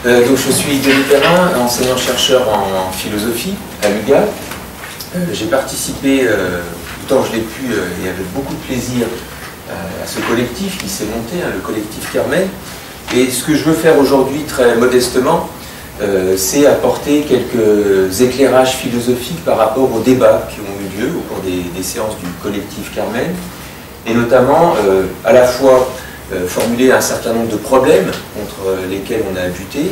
Donc je suis Denis Perrin, enseignant-chercheur en philosophie à l'UGA. J'ai participé, autant je l'ai pu, et avec beaucoup de plaisir, à ce collectif qui s'est monté, le collectif Carmen. Et ce que je veux faire aujourd'hui, très modestement, c'est apporter quelques éclairages philosophiques par rapport aux débats qui ont eu lieu au cours des séances du collectif Carmen, et notamment à la fois formuler un certain nombre de problèmes contre lesquels on a buté,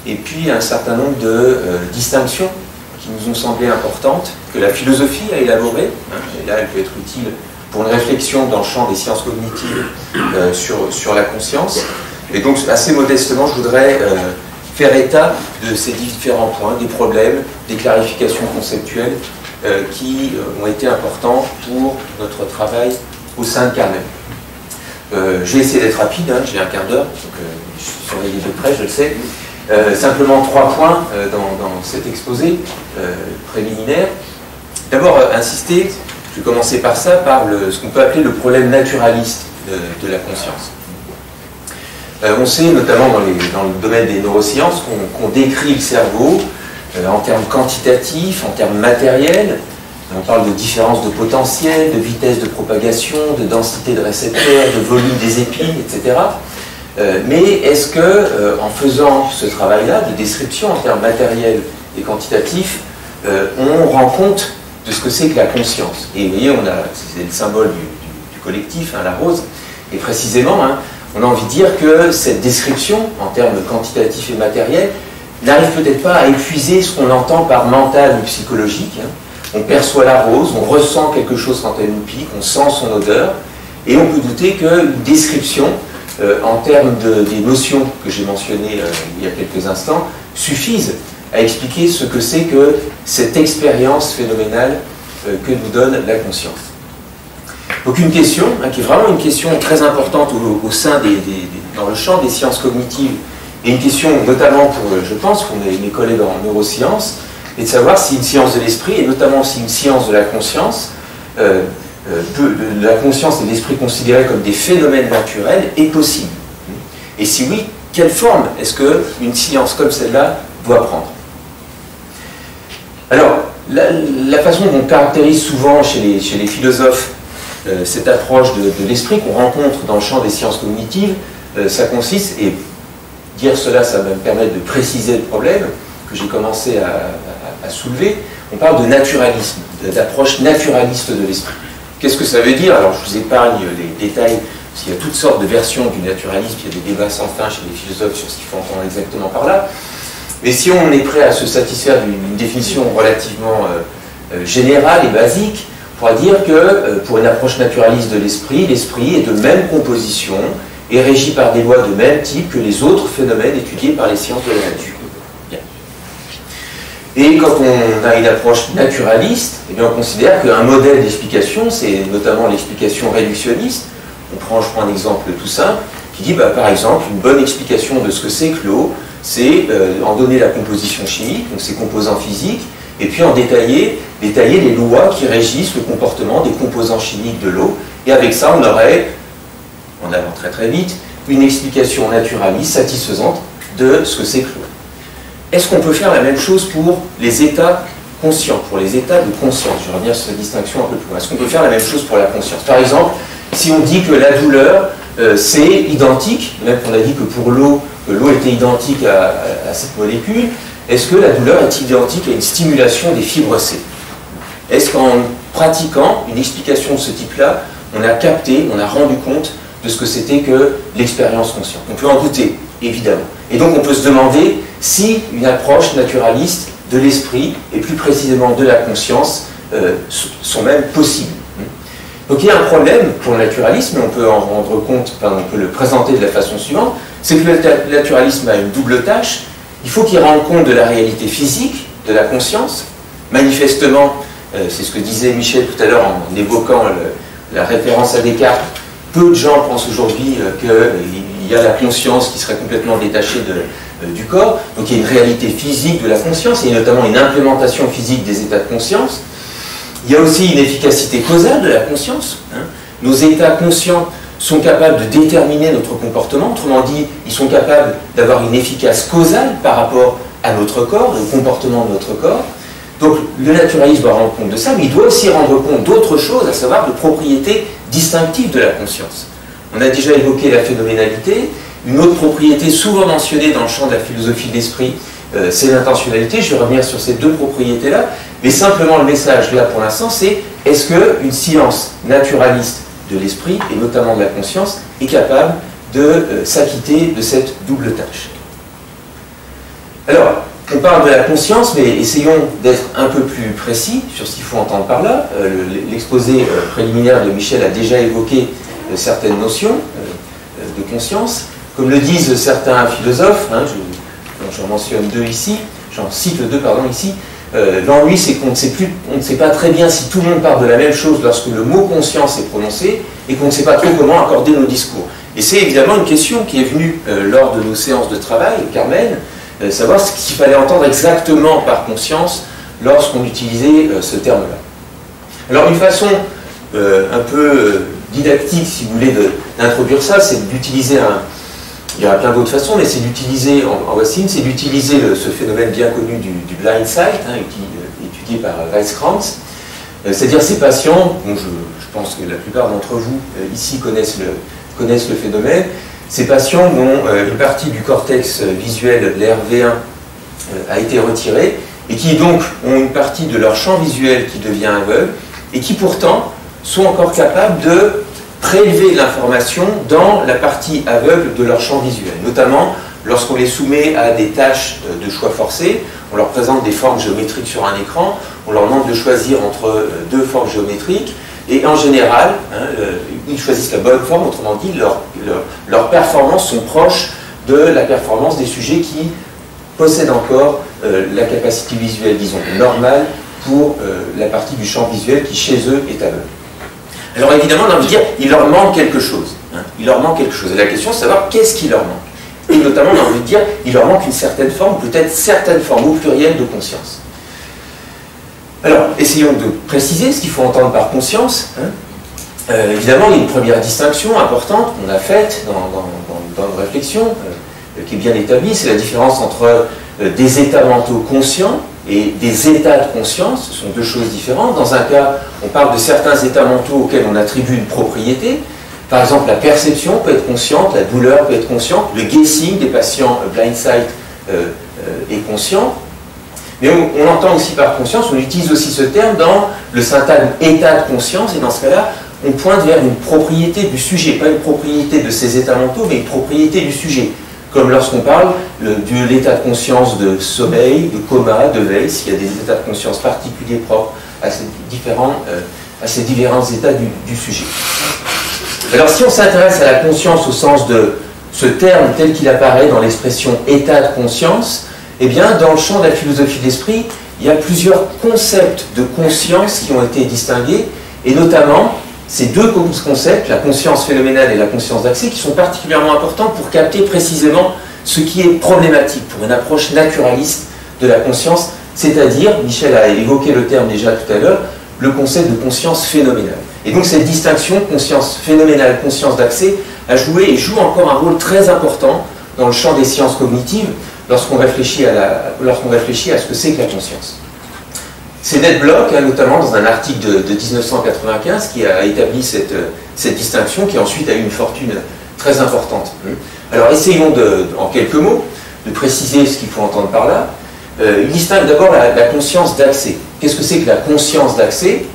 et puis un certain nombre de distinctions qui nous ont semblé importantes, que la philosophie a élaborées, et là elle peut être utile pour une réflexion dans le champ des sciences cognitives sur la conscience. Et donc assez modestement, je voudrais faire état de ces différents points, des problèmes, des clarifications conceptuelles qui ont été importants pour notre travail au sein de Carmen. Je vais essayer d'être rapide, j'ai un quart d'heure, donc je surveille de près, je le sais. Simplement 3 points dans cet exposé préliminaire. D'abord, insister, je vais commencer par ça, par ce qu'on peut appeler le problème naturaliste de la conscience. On sait, notamment dans le domaine des neurosciences, qu'on décrit le cerveau en termes quantitatifs, en termes matériels. On parle de différence de potentiel, de vitesse de propagation, de densité de récepteurs, de volume des épines, etc. Mais est-ce que, en faisant ce travail-là de description en termes matériels et quantitatifs, on rend compte de ce que c'est que la conscience? Et vous voyez, c'est le symbole du collectif, la rose, et précisément, on a envie de dire que cette description, en termes quantitatifs et matériels, n'arrive peut-être pas à épuiser ce qu'on entend par mental ou psychologique. On perçoit la rose, on ressent quelque chose quand elle nous pique, on sent son odeur, et on peut douter qu'une description, en termes des notions que j'ai mentionnées il y a quelques instants, suffise à expliquer ce que c'est que cette expérience phénoménale que nous donne la conscience. Donc une question, qui est vraiment une question très importante au sein dans le champ des sciences cognitives, et une question notamment pour, je pense, pour mes collègues en neurosciences, et de savoir si une science de l'esprit, et notamment si une science de la conscience, la conscience et l'esprit considérés comme des phénomènes naturels, est possible. Et si oui, quelle forme est-ce qu'une science comme celle-là doit prendre? Alors, la façon dont on caractérise souvent chez les philosophes cette approche de l'esprit qu'on rencontre dans le champ des sciences cognitives, ça consiste, et dire cela, ça va me permettre de préciser le problème que j'ai commencé à soulever, on parle de naturalisme, d'approche naturaliste de l'esprit. Qu'est-ce que ça veut dire? Alors je vous épargne les détails, parce qu'il y a toutes sortes de versions du naturalisme, il y a des débats sans fin chez les philosophes sur ce qu'il faut entendre exactement par là. Mais si on est prêt à se satisfaire d'une définition relativement générale et basique, on pourra dire que pour une approche naturaliste de l'esprit, l'esprit est de même composition et régi par des lois de même type que les autres phénomènes étudiés par les sciences de la nature. Et quand on a une approche naturaliste, eh bien on considère qu'un modèle d'explication, c'est notamment l'explication réductionniste. Je prends un exemple tout simple, qui dit, par exemple, une bonne explication de ce que c'est que l'eau, c'est en donner la composition chimique, donc ses composants physiques, et puis en détailler les lois qui régissent le comportement des composants chimiques de l'eau. Et avec ça, on aurait, en allant très très vite, une explication naturaliste satisfaisante de ce que c'est que l'eau. Est-ce qu'on peut faire la même chose pour les états conscients, pour les états de conscience? Je vais revenir sur cette distinction un peu plus loin. Est-ce qu'on peut faire la même chose pour la conscience? Par exemple, si on dit que la douleur, c'est identique, même qu'on a dit que pour l'eau, l'eau était identique à cette molécule, est-ce que la douleur est identique à une stimulation des fibres C? Est-ce qu'en pratiquant une explication de ce type-là, on a capté, on a rendu compte de ce que c'était que l'expérience consciente? On peut en douter, évidemment. Et donc on peut se demander si une approche naturaliste de l'esprit, et plus précisément de la conscience, sont même possibles. Donc il y a un problème pour le naturalisme, et on peut en rendre compte, on peut le présenter de la façon suivante, c'est que le naturalisme a une double tâche. Il faut qu'il rende compte de la réalité physique de la conscience. Manifestement, c'est ce que disait Michel tout à l'heure en évoquant la référence à Descartes, peu de gens pensent aujourd'hui qu'il y a la conscience qui serait complètement détachée du corps, donc il y a une réalité physique de la conscience, et notamment une implémentation physique des états de conscience. Il y a aussi une efficacité causale de la conscience. Nos états conscients sont capables de déterminer notre comportement. Autrement dit, ils sont capables d'avoir une efficace causale par rapport à notre corps, au comportement de notre corps. Donc le naturaliste doit rendre compte de ça, mais il doit aussi rendre compte d'autres choses, à savoir de propriétés distinctives de la conscience. On a déjà évoqué la phénoménalité. Une autre propriété souvent mentionnée dans le champ de la philosophie de l'esprit, c'est l'intentionnalité. Je vais revenir sur ces deux propriétés-là, mais simplement le message là pour l'instant, c'est est-ce qu'une science naturaliste de l'esprit, et notamment de la conscience, est capable de s'acquitter de cette double tâche? Alors, on parle de la conscience, mais essayons d'être un peu plus précis sur ce qu'il faut entendre par là. L'exposé préliminaire de Michel a déjà évoqué certaines notions de conscience. Comme le disent certains philosophes, hein, j'en mentionne deux ici, j'en cite deux pardon ici, l'ennui c'est qu'on ne sait pas très bien si tout le monde parle de la même chose lorsque le mot conscience est prononcé et qu'on ne sait pas trop comment accorder nos discours. Et c'est évidemment une question qui est venue lors de nos séances de travail, Carmen, savoir ce qu'il fallait entendre exactement par conscience lorsqu'on utilisait ce terme-là. Alors une façon un peu didactique, si vous voulez, d'introduire ça, c'est d'utiliser il y a plein d'autres façons, mais c'est d'utiliser, en voici une, c'est d'utiliser ce phénomène bien connu du blind sight, hein, étudié par Weizkrantz, c'est-à-dire ces patients, dont je pense que la plupart d'entre vous ici connaissent le phénomène, ces patients dont une partie du cortex visuel, l'RV1, a été retirée, et qui donc ont une partie de leur champ visuel qui devient aveugle, et qui pourtant sont encore capables de prélever l'information dans la partie aveugle de leur champ visuel, notamment lorsqu'on les soumet à des tâches de choix forcés, on leur présente des formes géométriques sur un écran, on leur demande de choisir entre deux formes géométriques, et en général, hein, ils choisissent la bonne forme, autrement dit, leurs performances sont proches de la performance des sujets qui possèdent encore la capacité visuelle, disons, normale pour la partie du champ visuel qui, chez eux, est aveugle. Alors évidemment, on a envie de dire, il leur manque quelque chose. Hein, il leur manque quelque chose. Et la question, c'est de savoir qu'est-ce qui leur manque. Et notamment, on a envie de dire, il leur manque une certaine forme, peut-être certaines formes au pluriel de conscience. Alors, essayons de préciser ce qu'il faut entendre par conscience. Hein. Évidemment, il y a une première distinction importante qu'on a faite dans nos réflexions, qui est bien établie, c'est la différence entre des états mentaux conscients et des états de conscience. Ce sont deux choses différentes. Dans un cas, on parle de certains états mentaux auxquels on attribue une propriété. Par exemple, la perception peut être consciente, la douleur peut être consciente, le guessing des patients blind sight est conscient. Mais on entend aussi par conscience, on utilise aussi ce terme dans le syntagme état de conscience, et dans ce cas-là, on pointe vers une propriété du sujet, pas une propriété de ses états mentaux, mais une propriété du sujet. Comme lorsqu'on parle de l'état de conscience de sommeil, de coma, de veille, s'il y a des états de conscience particuliers propres à ces différents états du sujet. Alors si on s'intéresse à la conscience au sens de ce terme tel qu'il apparaît dans l'expression état de conscience, eh bien dans le champ de la philosophie de l'esprit, il y a plusieurs concepts de conscience qui ont été distingués, et notamment ces deux concepts, la conscience phénoménale et la conscience d'accès, qui sont particulièrement importants pour capter précisément ce qui est problématique pour une approche naturaliste de la conscience, c'est-à-dire, Michel a évoqué le terme déjà tout à l'heure, le concept de conscience phénoménale. Et donc cette distinction, conscience phénoménale, conscience d'accès, a joué et joue encore un rôle très important dans le champ des sciences cognitives lorsqu'on réfléchit à ce que c'est que la conscience. C'est Ned Block, hein, notamment dans un article de 1995, qui a établi cette distinction, qui ensuite a eu une fortune très importante. Alors essayons en quelques mots de préciser ce qu'il faut entendre par là. Il distingue d'abord la conscience d'accès. Qu'est-ce que c'est que la conscience d'accès?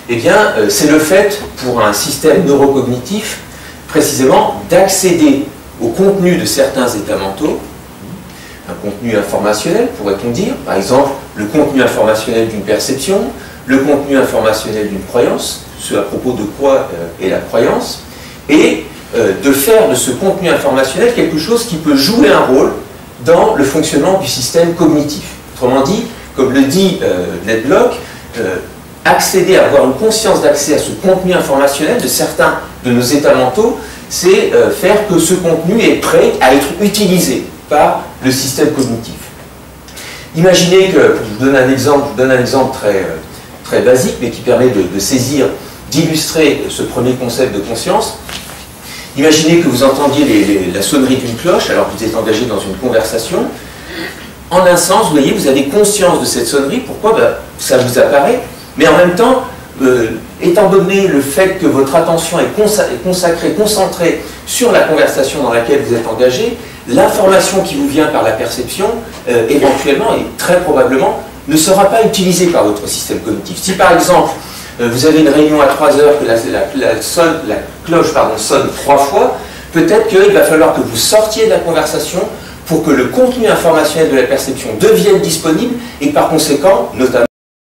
Eh bien, c'est le fait, pour un système neurocognitif, précisément, d'accéder au contenu de certains états mentaux, un contenu informationnel, pourrait-on dire, par exemple, le contenu informationnel d'une perception, le contenu informationnel d'une croyance, ce à propos de quoi est la croyance, et de faire de ce contenu informationnel quelque chose qui peut jouer un rôle dans le fonctionnement du système cognitif. Autrement dit, comme le dit Ned Block, accéder à avoir une conscience d'accès à ce contenu informationnel de certains de nos états mentaux, c'est faire que ce contenu est prêt à être utilisé par le système cognitif. Imaginez que, je vous donne un exemple très basique, mais qui permet de saisir, d'illustrer ce premier concept de conscience. Imaginez que vous entendiez la sonnerie d'une cloche alors que vous êtes engagé dans une conversation. En un sens, vous voyez, vous avez conscience de cette sonnerie. Pourquoi? Ça vous apparaît. Mais en même temps, étant donné le fait que votre attention est concentrée sur la conversation dans laquelle vous êtes engagé, l'information qui vous vient par la perception, éventuellement et très probablement, ne sera pas utilisée par votre système cognitif. Si par exemple, vous avez une réunion à 3 heures, que la cloche sonne 3 fois, peut-être qu'il va falloir que vous sortiez de la conversation pour que le contenu informationnel de la perception devienne disponible et par conséquent, notamment,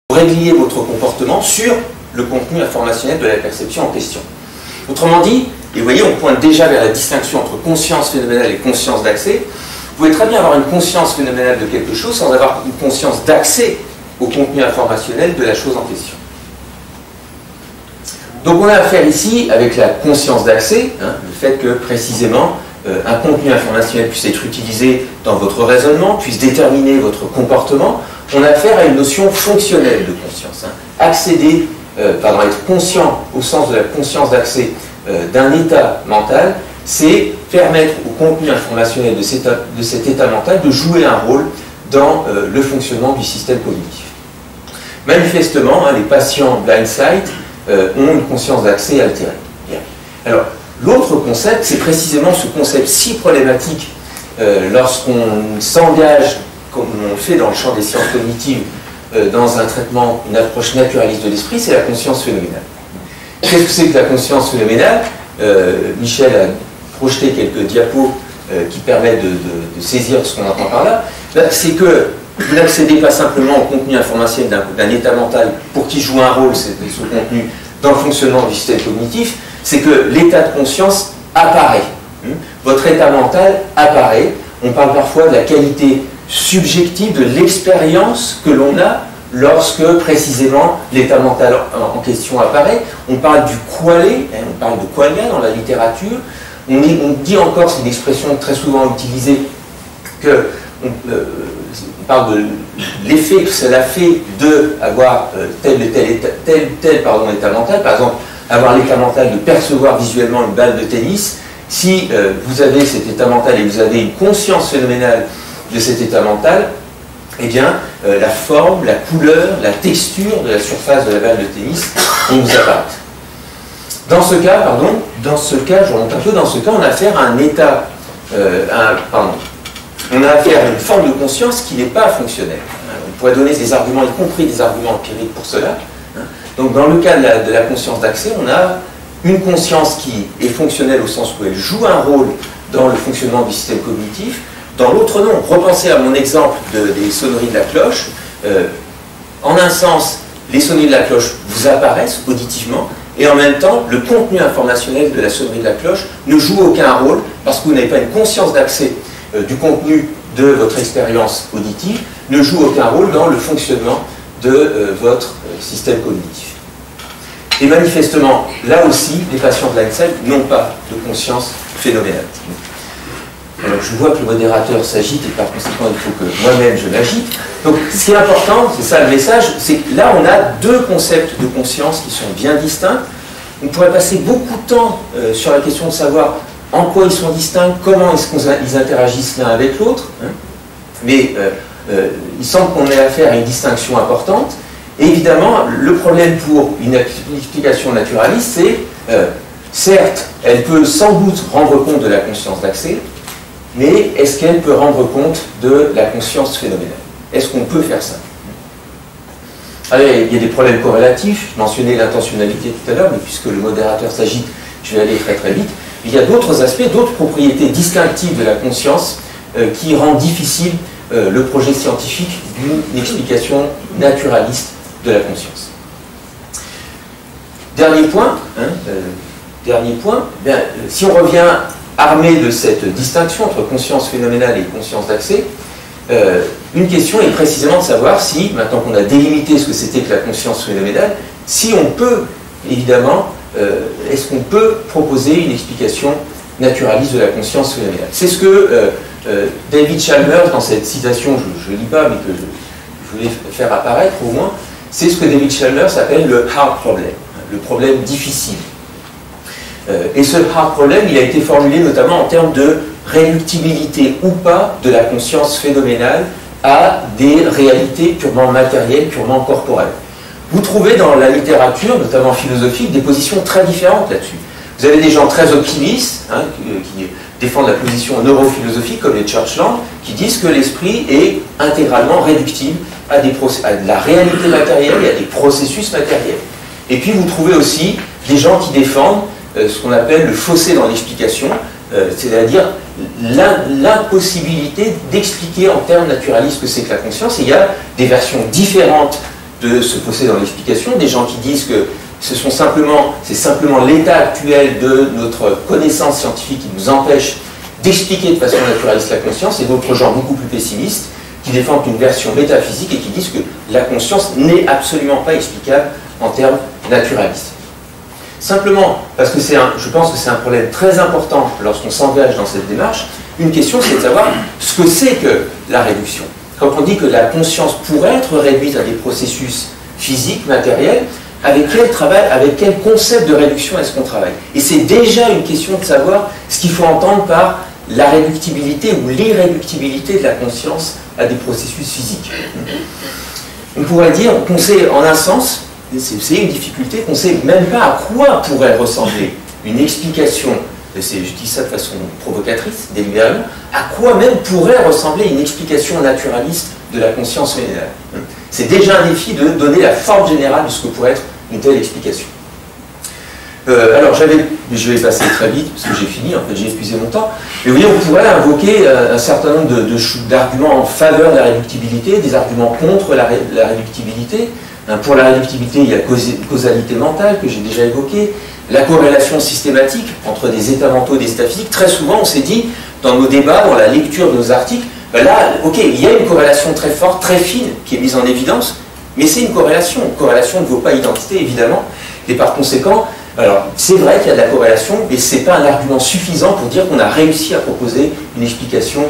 vous régliez votre comportement sur le contenu informationnel de la perception en question. Autrement dit, et vous voyez, on pointe déjà vers la distinction entre conscience phénoménale et conscience d'accès. Vous pouvez très bien avoir une conscience phénoménale de quelque chose sans avoir une conscience d'accès au contenu informationnel de la chose en question. Donc on a affaire ici avec la conscience d'accès, le fait que précisément un contenu informationnel puisse être utilisé dans votre raisonnement, puisse déterminer votre comportement. On a affaire à une notion fonctionnelle de conscience. Accéder, être conscient au sens de la conscience d'accès d'un état mental, c'est permettre au contenu informationnel de cet état mental de jouer un rôle dans le fonctionnement du système cognitif. Manifestement, les patients blindsight ont une conscience d'accès altérée. Bien. Alors, l'autre concept, c'est précisément ce concept si problématique lorsqu'on s'engage, comme on le fait dans le champ des sciences cognitives, dans un traitement, une approche naturaliste de l'esprit, c'est la conscience phénoménale. Qu'est-ce que c'est que la conscience phénoménale? Michel a projeté quelques diapos qui permettent de saisir ce qu'on entend par là. C'est que vous n'accédez pas simplement au contenu informationnel d'un état mental pour qui joue un rôle, ce contenu, dans le fonctionnement du système cognitif, c'est que l'état de conscience apparaît. Votre état mental apparaît. On parle parfois de la qualité subjective de l'expérience que l'on a lorsque précisément l'état mental en question apparaît. On parle du quale, on parle de qualia dans la littérature. On dit encore, c'est une expression très souvent utilisée, que on parle de l'effet que cela fait d'avoir tel état mental. Par exemple, avoir l'état mental de percevoir visuellement une balle de tennis. Si vous avez cet état mental et vous avez une conscience phénoménale de cet état mental, eh bien, la forme, la couleur, la texture de la surface de la balle de tennis vont vous apparaître. Dans ce cas, je remonte un peu, dans ce cas, on a affaire à un état, on a affaire à une forme de conscience qui n'est pas fonctionnelle. On pourrait donner des arguments, y compris des arguments empiriques pour cela. Donc, dans le cas de la conscience d'accès, on a une conscience qui est fonctionnelle au sens où elle joue un rôle dans le fonctionnement du système cognitif. Dans l'autre non, repensez à mon exemple des sonneries de la cloche. En un sens, les sonneries de la cloche vous apparaissent auditivement, et en même temps, le contenu informationnel de la sonnerie de la cloche ne joue aucun rôle, parce que vous n'avez pas une conscience d'accès du contenu de votre expérience auditive, ne joue aucun rôle dans le fonctionnement de votre système cognitif. Et manifestement, là aussi, les patients de blindsight n'ont pas de conscience phénoménale. Alors, je vois que le modérateur s'agite et par conséquent, il faut que moi-même je m'agite. Donc, ce qui est important, c'est ça le message, c'est que là, on a deux concepts de conscience qui sont bien distincts. On pourrait passer beaucoup de temps sur la question de savoir en quoi ils sont distincts, comment est-ce qu'ils interagissent l'un avec l'autre. Mais il semble qu'on ait affaire à une distinction importante. Et évidemment, le problème pour une explication naturaliste, c'est, certes, elle peut sans doute rendre compte de la conscience d'accès, mais est-ce qu'elle peut rendre compte de la conscience phénoménale? Est-ce qu'on peut faire ça? Alors, il y a des problèmes corrélatifs. Je mentionnais l'intentionnalité tout à l'heure, mais puisque le modérateur s'agite, je vais aller très très vite. Il y a d'autres aspects, d'autres propriétés distinctives de la conscience qui rendent difficile le projet scientifique d'une explication naturaliste de la conscience. Dernier point, si on revient armé de cette distinction entre conscience phénoménale et conscience d'accès, une question est précisément de savoir si, maintenant qu'on a délimité ce que c'était que la conscience phénoménale, si on peut, évidemment, est-ce qu'on peut proposer une explication naturaliste de la conscience phénoménale? C'est ce que David Chalmers, dans cette citation, je ne lis pas, mais que je voulais faire apparaître au moins, c'est ce que David Chalmers appelle le hard problem, le problème difficile. Et ce hard problem, il a été formulé notamment en termes de réductibilité ou pas de la conscience phénoménale à des réalités purement matérielles, purement corporelles. Vous trouvez dans la littérature, notamment philosophique, des positions très différentes là-dessus. Vous avez des gens très optimistes, hein, qui défendent la position neurophilosophique, comme les Churchland, qui disent que l'esprit est intégralement réductible à de la réalité matérielle et à des processus matériels. Et puis vous trouvez aussi des gens qui défendent ce qu'on appelle le fossé dans l'explication, c'est-à-dire l'impossibilité d'expliquer en termes naturalistes ce que c'est que la conscience. Et il y a des versions différentes de se poser dans l'explication, des gens qui disent que c'est simplement l'état actuel de notre connaissance scientifique qui nous empêche d'expliquer de façon naturaliste la conscience, et d'autres gens beaucoup plus pessimistes qui défendent une version métaphysique et qui disent que la conscience n'est absolument pas explicable en termes naturalistes. Simplement, parce que je pense que c'est un problème très important lorsqu'on s'engage dans cette démarche, une question c'est de savoir ce que c'est que la réduction. Quand on dit que la conscience pourrait être réduite à des processus physiques, matériels, avec quel travail, avec quel concept de réduction est-ce qu'on travaille? Et c'est déjà une question de savoir ce qu'il faut entendre par la réductibilité ou l'irréductibilité de la conscience à des processus physiques. On pourrait dire qu'on sait, en un sens, c'est une difficulté, qu'on ne sait même pas à quoi pourrait ressembler une explication, je dis ça de façon provocatrice, délibérément, à quoi même pourrait ressembler une explication naturaliste de la conscience phénoménale. C'est déjà un défi de donner la forme générale de ce que pourrait être une telle explication. Alors je vais passer très vite, parce que j'ai fini, en fait j'ai épuisé mon temps, mais vous voyez, on pourrait invoquer un certain nombre d'arguments en faveur de la réductibilité, des arguments contre la réductibilité. Pour la réductibilité, il y a la causalité mentale que j'ai déjà évoquée, la corrélation systématique entre des états mentaux et des états physiques. Très souvent, on s'est dit, dans nos débats, dans la lecture de nos articles, ben là, ok, il y a une corrélation très forte, très fine, qui est mise en évidence, mais c'est une corrélation. Une corrélation ne vaut pas identité, évidemment, et par conséquent, alors, c'est vrai qu'il y a de la corrélation, mais ce n'est pas un argument suffisant pour dire qu'on a réussi à proposer une explication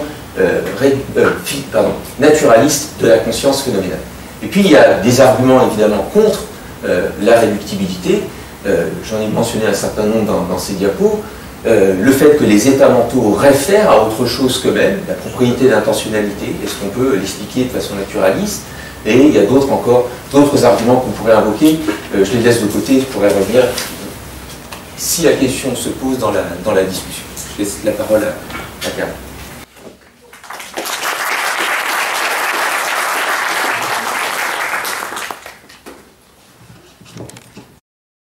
naturaliste de la conscience phénoménale. Et puis, il y a des arguments, évidemment, contre la réductibilité. J'en ai mentionné un certain nombre dans ces diapos. Le fait que les états mentaux réfèrent à autre chose qu'eux-mêmes, la propriété d'intentionnalité, est-ce qu'on peut l'expliquer de façon naturaliste? Et il y a d'autres arguments qu'on pourrait invoquer. Je les laisse de côté, je pourrais revenir si la question se pose dans la discussion. Je laisse la parole à Carole.